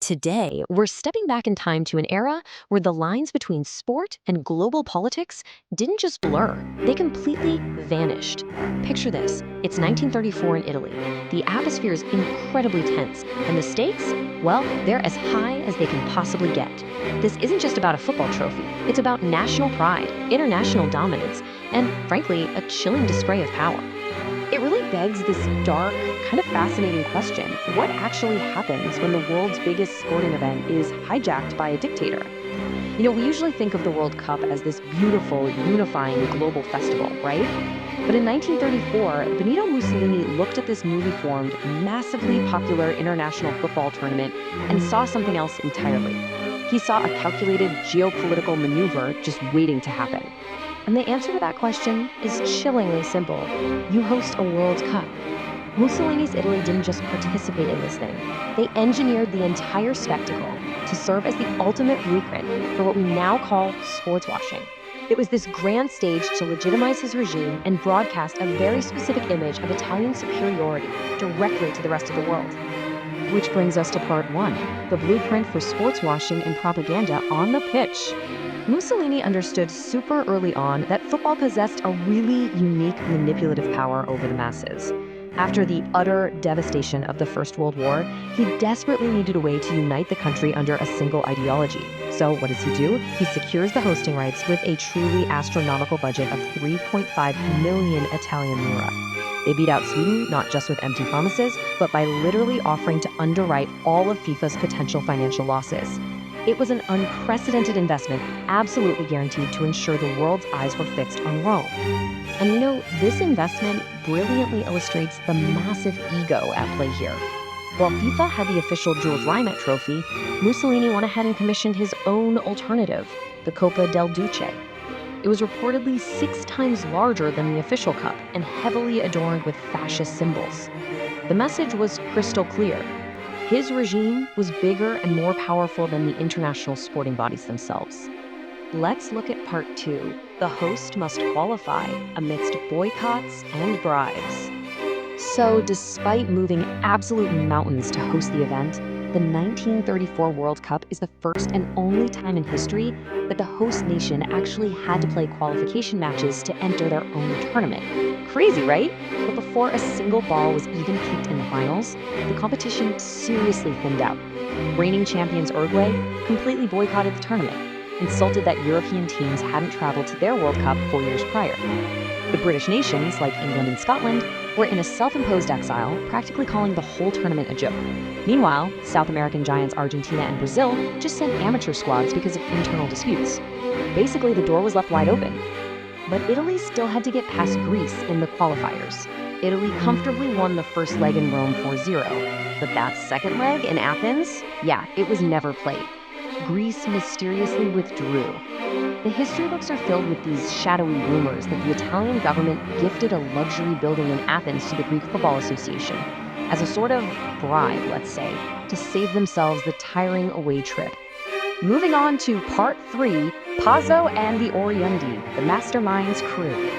Today, we're stepping back in time to an era where the lines between sport and global politics didn't just blur, they completely vanished. Picture this, it's 1934 in Italy. The atmosphere is incredibly tense, and the stakes, well, they're as high as they can possibly get. This isn't just about a football trophy, it's about national pride, international dominance, and frankly, a chilling display of power. It really begs this dark, kind of fascinating question. What actually happens when the world's biggest sporting event is hijacked by a dictator? We usually think of the World Cup as this beautiful, unifying global festival, right? But in 1934, Benito Mussolini looked at this newly formed, massively popular international football tournament and saw something else entirely. He saw a calculated geopolitical maneuver just waiting to happen. And the answer to that question is chillingly simple. You host a World Cup. Mussolini's Italy didn't just participate in this thing. They engineered the entire spectacle to serve as the ultimate blueprint for what we now call sports washing. It was this grand stage to legitimize his regime and broadcast a very specific image of Italian superiority directly to the rest of the world. Which brings us to part one, the blueprint for sports washing and propaganda on the pitch. Mussolini understood super early on that football possessed a really unique manipulative power over the masses. After the utter devastation of the First World War, he desperately needed a way to unite the country under a single ideology. So what does he do? He secures the hosting rights with a truly astronomical budget of 3.5 million Italian lira. They beat out Sweden not just with empty promises, but by literally offering to underwrite all of FIFA's potential financial losses. It was an unprecedented investment, absolutely guaranteed to ensure the world's eyes were fixed on Rome. And this investment brilliantly illustrates the massive ego at play here. While FIFA had the official Jules Rimet trophy, Mussolini went ahead and commissioned his own alternative, the Coppa del Duce. It was reportedly 6 times larger than the official cup and heavily adorned with fascist symbols. The message was crystal clear. His regime was bigger and more powerful than the international sporting bodies themselves. Let's look at part 2. The host must qualify amidst boycotts and bribes. So despite moving absolute mountains to host the event, the 1934 World Cup is the first and only time in history that the host nation actually had to play qualification matches to enter their own tournament. Crazy, right? But before a single ball was even kicked in the finals, the competition seriously thinned out. Reigning champions Uruguay completely boycotted the tournament, insulted that European teams hadn't traveled to their World Cup 4 years prior. The British nations, like England and Scotland, were in a self-imposed exile, practically calling the whole tournament a joke. Meanwhile, South American giants Argentina and Brazil just sent amateur squads because of internal disputes. Basically, the door was left wide open. But Italy still had to get past Greece in the qualifiers. Italy comfortably won the first leg in Rome 4-0. But that second leg in Athens, it was never played. Greece mysteriously withdrew. The history books are filled with these shadowy rumors that the Italian government gifted a luxury building in Athens to the Greek Football Association as a sort of bribe, let's say, to save themselves the tiring away trip. Moving on to part 3, Pazzo and the Oriundi, the mastermind's crew.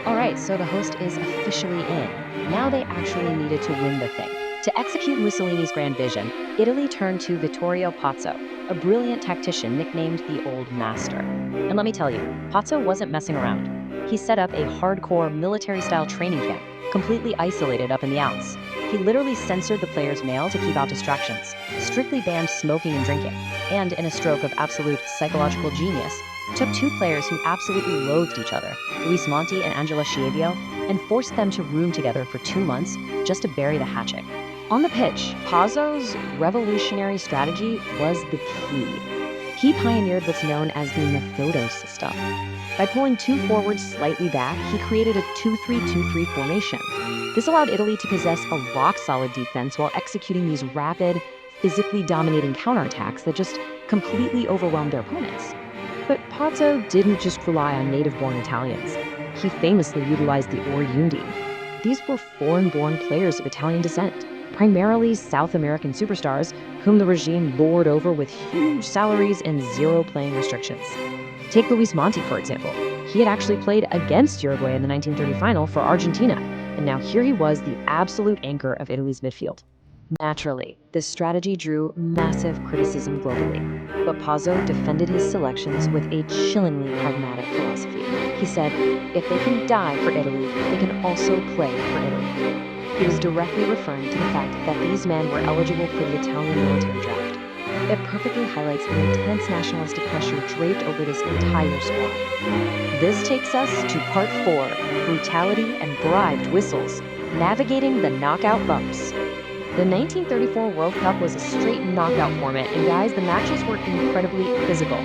All right, so the host is officially in. Now they actually needed to win the thing. To execute Mussolini's grand vision, Italy turned to Vittorio Pozzo, a brilliant tactician nicknamed the Old Master. And let me tell you, Pozzo wasn't messing around. He set up a hardcore military-style training camp, completely isolated up in the Alps. He literally censored the players' mail to keep out distractions, strictly banned smoking and drinking, and in a stroke of absolute psychological genius, took 2 players who absolutely loathed each other, Luis Monti and Angelo Schiavio, and forced them to room together for 2 months just to bury the hatchet. On the pitch, Pazzo's revolutionary strategy was the key. He pioneered what's known as the Methodos system. By pulling 2 forwards slightly back, he created a 2-3-2-3 formation. This allowed Italy to possess a rock-solid defense while executing these rapid, physically dominating counterattacks that just completely overwhelmed their opponents. But Pazzo didn't just rely on native-born Italians. He famously utilized the Oriundi. These were foreign-born players of Italian descent, primarily South American superstars whom the regime lured over with huge salaries and 0 playing restrictions. Take Luis Monti, for example. He had actually played against Uruguay in the 1930 final for Argentina, and now here he was the absolute anchor of Italy's midfield. Naturally, this strategy drew massive criticism globally, but Pazzo defended his selections with a chillingly pragmatic philosophy. He said, if they can die for Italy, they can also play for Italy. He was directly referring to the fact that these men were eligible for the Italian military draft. It perfectly highlights the intense nationalistic pressure draped over this entire squad. This takes us to part 4, brutality and bribed whistles, navigating the knockout bumps. The 1934 World Cup was a straight knockout format, and guys, the matches were incredibly physical.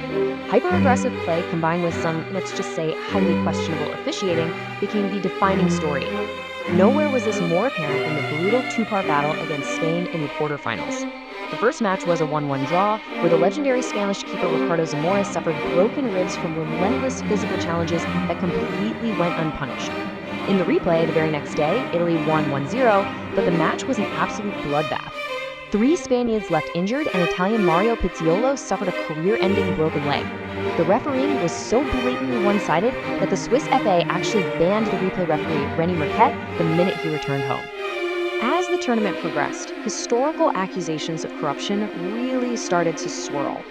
Hyper-aggressive play combined with some, let's just say, highly questionable officiating became the defining story. Nowhere was this more apparent than the brutal two-part battle against Spain in the quarterfinals. The first match was a 1-1 draw, where the legendary Spanish keeper Ricardo Zamora suffered broken ribs from relentless physical challenges that completely went unpunished. In the replay the very next day, Italy won 1-0, but the match was an absolute bloodbath. 3 Spaniards left injured, and Italian Mario Pizzaiolo suffered a career-ending broken leg. The refereeing was so blatantly one-sided that the Swiss FA actually banned the replay referee René Marquette the minute he returned home. As the tournament progressed, historical accusations of corruption really started to swirl.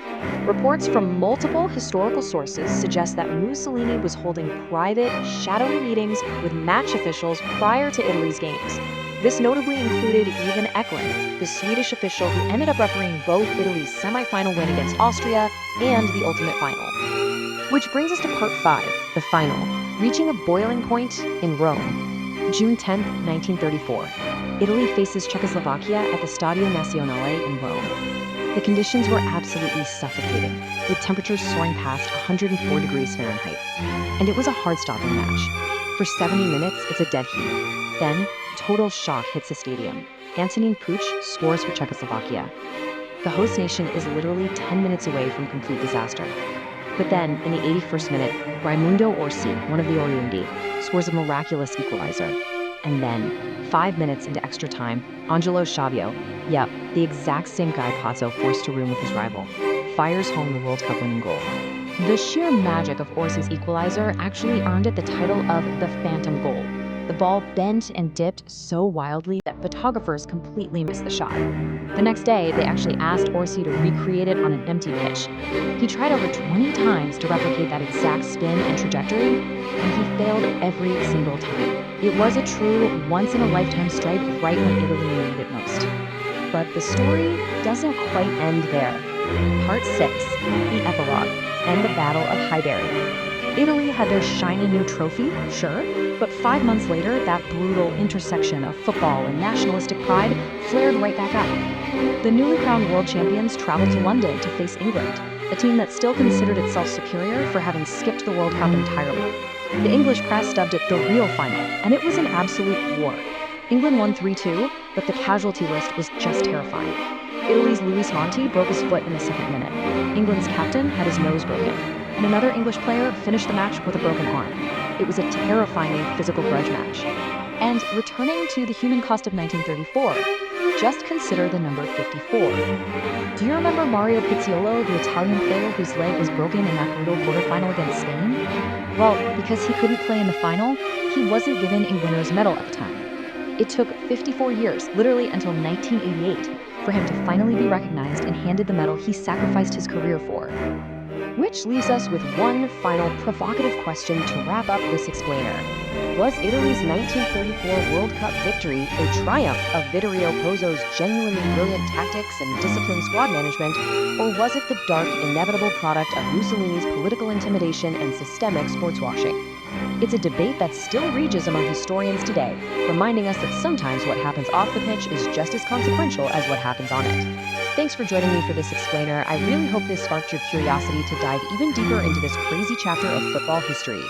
Reports from multiple historical sources suggest that Mussolini was holding private, shadowy meetings with match officials prior to Italy's games. This notably included Ivan Eklund, the Swedish official who ended up refereeing both Italy's semi-final win against Austria and the ultimate final. Which brings us to part 5, the final, reaching a boiling point in Rome. June 10, 1934. Italy faces Czechoslovakia at the Stadio Nazionale in Rome. The conditions were absolutely suffocating, with temperatures soaring past 104 degrees Fahrenheit. And it was a hard-stopping match. For 70 minutes, it's a dead heat. Then, total shock hits the stadium. Antonin Puch scores for Czechoslovakia. The host nation is literally 10 minutes away from complete disaster. But then, in the 81st minute, Raimundo Orsi, one of the Oriundi, scores a miraculous equalizer. And then, 5 minutes into extra time, Angelo Sciavio, yep, the exact same guy Pazzo forced to room with his rival, fires home the World Cup winning goal. The sheer magic of Orsi's equalizer actually earned it the title of the Phantom Goal. The ball bent and dipped so wildly that photographers completely missed the shot. The next day, they actually asked Orsi to recreate it on an empty pitch. He tried over 20 times to replicate that exact spin and trajectory, and he failed every single time. It was a true once-in-a-lifetime strike right when Italy needed it most. But the story doesn't quite end there. Part 6, the epilogue, and the Battle of Highbury. Italy had their shiny new trophy, sure, but 5 months later, that brutal intersection of football and nationalistic pride flared right back up. The newly crowned world champions traveled to London to face England, a team that still considered itself superior for having skipped the World Cup entirely. The English press dubbed it the real final, and it was an absolute war. England won 3-2, but the casualty list was just terrifying. Italy's Luis Monti broke his foot in the 2nd minute. England's captain had his nose broken, and another English player finished the match with a broken arm. It was a terrifying physical grudge match. And returning to the human cost of 1934, just consider the number 54. Do you remember Mario Pizzaiolo, the Italian player whose leg was broken in that brutal quarterfinal against Spain? Well, because he couldn't play in the final, he wasn't given a winner's medal at the time. It took 54 years, literally until 1988, for him to finally be recognized and handed the medal he sacrificed his career for. Which leaves us with one final provocative question to wrap up this explainer. Was Italy's 1934 World Cup victory a triumph of Vittorio Pozzo's genuinely brilliant tactics and disciplined squad management, or was it the dark, inevitable product of Mussolini's political intimidation and systemic sports washing? It's a debate that still rages among historians today, reminding us that sometimes what happens off the pitch is just as consequential as what happens on it. Thanks for joining me for this explainer. I really hope this sparked your curiosity to dive even deeper into this crazy chapter of football history.